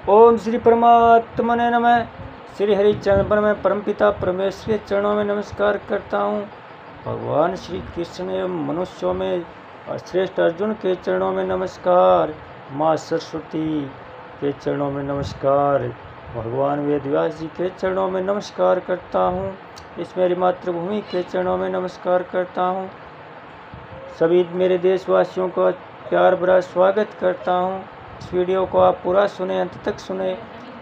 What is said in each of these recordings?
ओम श्री परमात्मने नमः। श्री हरि चरण पर मैं परमपिता परमेश्वर के चरणों में नमस्कार करता हूँ। भगवान श्री कृष्ण एवं मनुष्यों में श्रेष्ठ अर्जुन के चरणों में नमस्कार। माँ सरस्वती के चरणों में नमस्कार। भगवान वेदव्यास जी के चरणों में नमस्कार करता हूँ। इस मेरी मातृभूमि के चरणों में नमस्कार करता हूँ। सभी मेरे देशवासियों का प्यार भरा स्वागत करता हूँ। इस वीडियो को आप पूरा सुने, अंत तक सुने।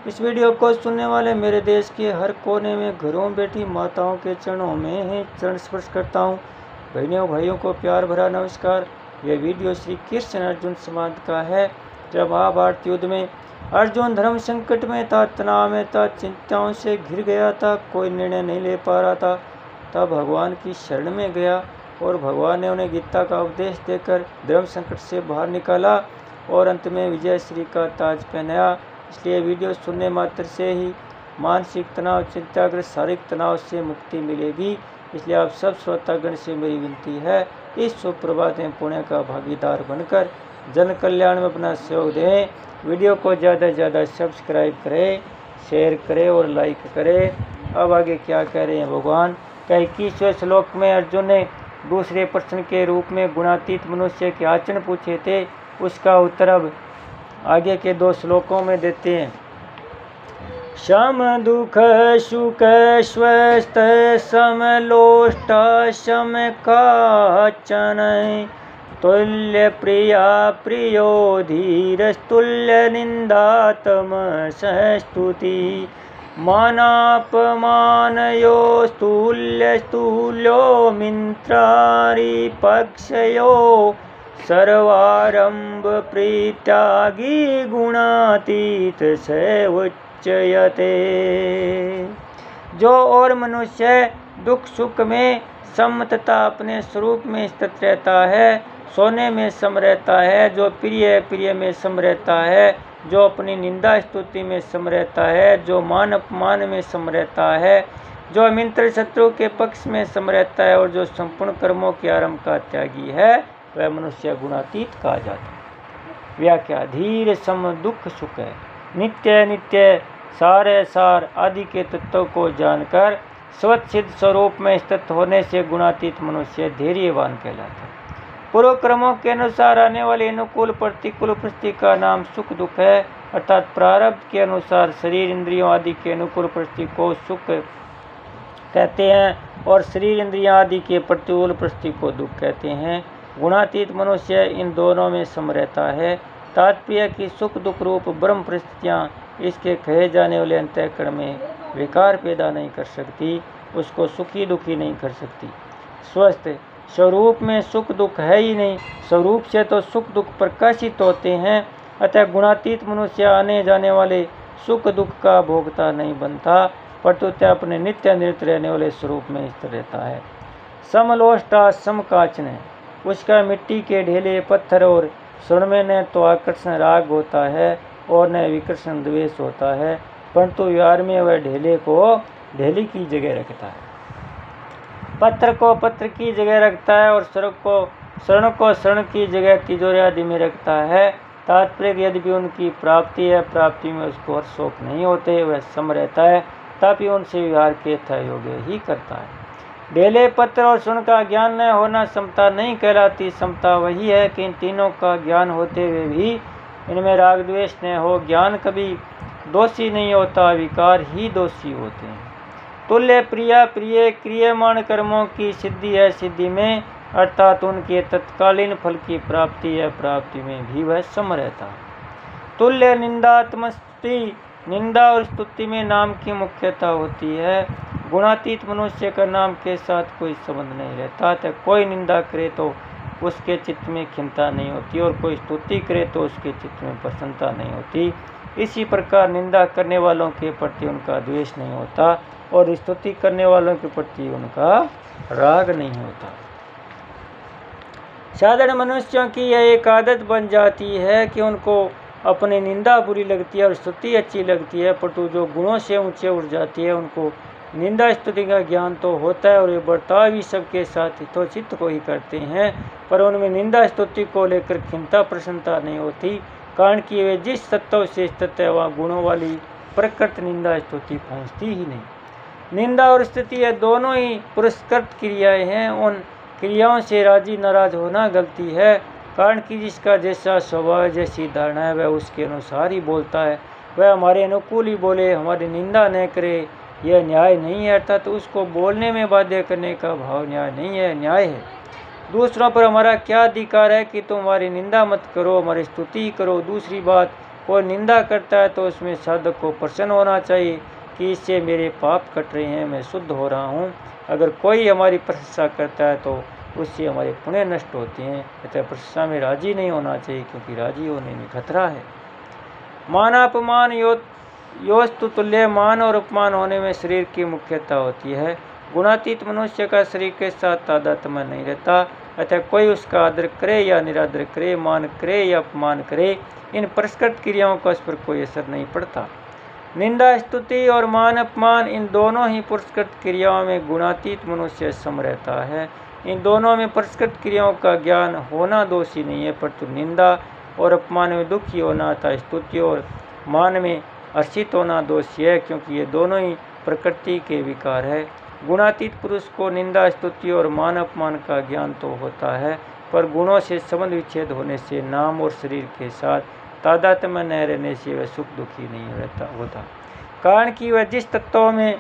इस वीडियो को सुनने वाले मेरे देश के हर कोने में घरों बैठी माताओं के चरणों में ही चरण स्पर्श करता हूँ। बहनों भाइयों को प्यार भरा नमस्कार। यह वीडियो श्री कृष्ण अर्जुन संवाद का है। जब महाभारत युद्ध में अर्जुन धर्म संकट में था, तनाव में था, चिंताओं से घिर गया था, कोई निर्णय नहीं ले पा रहा था, तब भगवान की शरण में गया और भगवान ने उन्हें गीता का उपदेश देकर धर्म संकट से बाहर निकाला और अंत में विजय श्री का ताज पहनाया। इसलिए वीडियो सुनने मात्र से ही मानसिक तनाव, चिंताग्रस्त शारीरिक तनाव से मुक्ति मिलेगी। इसलिए आप सब श्रोतागण से मेरी विनती है, इस शुभ प्रभात में पुण्य का भागीदार बनकर जन कल्याण में अपना सहयोग दें। वीडियो को ज़्यादा से ज़्यादा सब्सक्राइब करें, शेयर करें और लाइक करें। अब आगे क्या कह रहे हैं भगवान। 21वें श्लोक में अर्जुन ने दूसरे प्रश्न के रूप में गुणातीत मनुष्य के आचरण पूछे थे। उसका उत्तर अब आगे के 2 श्लोकों में देते हैं। शम दुख सुख स्वस्थ समलोष्ट सम काचन तुल्य प्रिया प्रियो धीर तुल्य निंदातम सहस्तुति मानापमानयो स्तूल्य स्तूल्यो मित्रारि पक्षयो सर्वारंभ प्रीत्यागी गुणातीत से उच्चयते। जो और मनुष्य दुख सुख में सम तथा अपने स्वरूप में स्थित रहता है, सोने में सम रहता है, जो प्रिय में सम रहता है, जो अपनी निंदा स्तुति में सम रहता है, जो मान अपमान में सम रहता है, जो मित्र शत्रु के पक्ष में सम रहता है और जो संपूर्ण कर्मों के आरंभ का त्यागी है, वह मनुष्य गुणातीत कहा जाता है। व्याख्या। धीर सम दुख सुख है, नित्य नित्य सारे सार आदि के तत्वों को जानकर स्वच्छिद स्वरूप में स्थित होने से गुणातीत मनुष्य धैर्यवान कहलाता है। पूर्व क्रमों के अनुसार आने वाले अनुकूल प्रतिकूल परिस्थिति का नाम सुख दुख है, अर्थात प्रारब्ध के अनुसार शरीर इंद्रियों आदि के अनुकूल परिस्थिति को सुख कहते हैं और शरीर इंद्रियों आदि के प्रतिकूल परिस्थिति को दुख कहते हैं। गुणातीत मनुष्य इन दोनों में सम रहता है। तात्पर्य कि सुख दुख रूप ब्रह्म परिस्थितियाँ इसके कहे जाने वाले अंतःकरण में विकार पैदा नहीं कर सकती, उसको सुखी दुखी नहीं कर सकती। स्वस्थ स्वरूप में सुख दुख है ही नहीं, स्वरूप से तो सुख दुख प्रकाशित होते हैं। अतः गुणातीत मनुष्य आने जाने वाले सुख दुख का भोगता नहीं बनता, परंतु अपने नित्य निरत रहने वाले स्वरूप में स्थिर रहता है। समलोष्टा समकाचन है, उसका मिट्टी के ढेले पत्थर और स्वर्ण में न तो आकर्षण राग होता है और न विकर्षण द्वेष होता है, परंतु व्यवहार में वह ढेले को ढेली की जगह रखता है, पत्थर को पत्थर की जगह रखता है और स्वर्ण को स्वर्ण की जगह तिजोरी आदि में रखता है। तात्पर्य यदि उनकी प्राप्ति है, प्राप्ति में उसको हर्ष शोक नहीं होते, वह सम रहता है, तभी उनसे व्यवहार के योग्य ही करता है। ढेले पत्थर और स्वर्ण का ज्ञान न होना समता नहीं कहलाती। समता वही है कि इन तीनों का ज्ञान होते हुए भी इनमें राग द्वेष न हो। ज्ञान कभी दोषी नहीं होता, विकार ही दोषी होते हैं। तुल्य प्रिया प्रिय क्रियमाण कर्मों की सिद्धि है, सिद्धि में अर्थात उनके तत्कालीन फल की प्राप्ति है, प्राप्ति में भी वह सम रहता है। तुल्य निंदात्मस्तुति, निंदा और स्तुति में नाम की मुख्यता होती है। गुणातीत मनुष्य का नाम के साथ कोई संबंध नहीं रहता, तो कोई निंदा करे तो उसके चित्त में खिन्नता नहीं होती और कोई स्तुति करे तो उसके चित्त में प्रसन्नता नहीं होती। इसी प्रकार निंदा करने वालों के प्रति उनका द्वेष नहीं होता और स्तुति करने वालों के प्रति उनका राग नहीं होता। साधारण मनुष्यों की यह एक आदत बन जाती है कि उनको अपनी निंदा बुरी लगती है और स्तुति अच्छी लगती है, परंतु जो गुणों से ऊंचे उठ जाती है उनको निंदा स्तुति का ज्ञान तो होता है और ये बर्ताव भी सबके साथ हितोचित को ही करते हैं, पर उनमें निंदा स्तुति को लेकर खिन्नता प्रसन्नता नहीं होती। कारण कि वे जिस तत्व से स्थित है वहाँ गुणों वाली प्रकृत निंदा स्तुति पहुँचती ही नहीं। निंदा और स्तुति ये दोनों ही पुरस्कृत क्रियाएं हैं। उन क्रियाओं से राजी नाराज होना गलती है, कारण कि जिसका जैसा स्वभाव जैसी धारणा है वह उसके अनुसार ही बोलता है। वह हमारे अनुकूल ही बोले, हमारी निंदा न करे, यह न्याय नहीं है। अर्थात उसको बोलने में बाध्य करने का भाव न्याय नहीं है, न्याय है। दूसरों पर हमारा क्या अधिकार है कि तुम हमारी निंदा मत करो, हमारी स्तुति करो। दूसरी बात, कोई निंदा करता है तो उसमें साधक को प्रसन्न होना चाहिए कि इससे मेरे पाप कट रहे हैं, मैं शुद्ध हो रहा हूँ। अगर कोई हमारी प्रशंसा करता है तो उससे हमारे पुण्य नष्ट होते हैं। अतः प्रशंसा में राजी नहीं होना चाहिए, क्योंकि राजी होने में खतरा है। मानापमान योस्तु तुल्य, मान और अपमान होने में शरीर की मुख्यता होती है। गुणातीत मनुष्य का शरीर के साथ तादात्म्य नहीं रहता। अतः कोई उसका आदर करे या निरादर करे, मान करे या अपमान करे, इन पुरस्कृत क्रियाओं का उस पर कोई असर नहीं पड़ता। निंदा स्तुति और मान अपमान, इन दोनों ही पुरस्कृत क्रियाओं में गुणातीत मनुष्य सम रहता है। इन दोनों में पुरस्कृत क्रियाओं का ज्ञान होना दोषी नहीं है, परंतु निंदा और अपमान में दुखी होना तथा स्तुति और मान में हर्षित होना दोषी है, क्योंकि ये दोनों ही प्रकृति के विकार है। गुणातीत पुरुष को निंदा स्तुति और मान अपमान का ज्ञान तो होता है, पर गुणों से संबंध विच्छेद होने से, नाम और शरीर के साथ तादात्म्य न रहने से वह सुख दुखी नहीं होता। कारण कि वह जिस तत्व में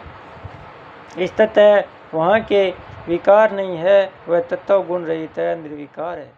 स्थित है वहाँ के विकार नहीं है, वह तत्व गुण रहित है, निर्विकार है।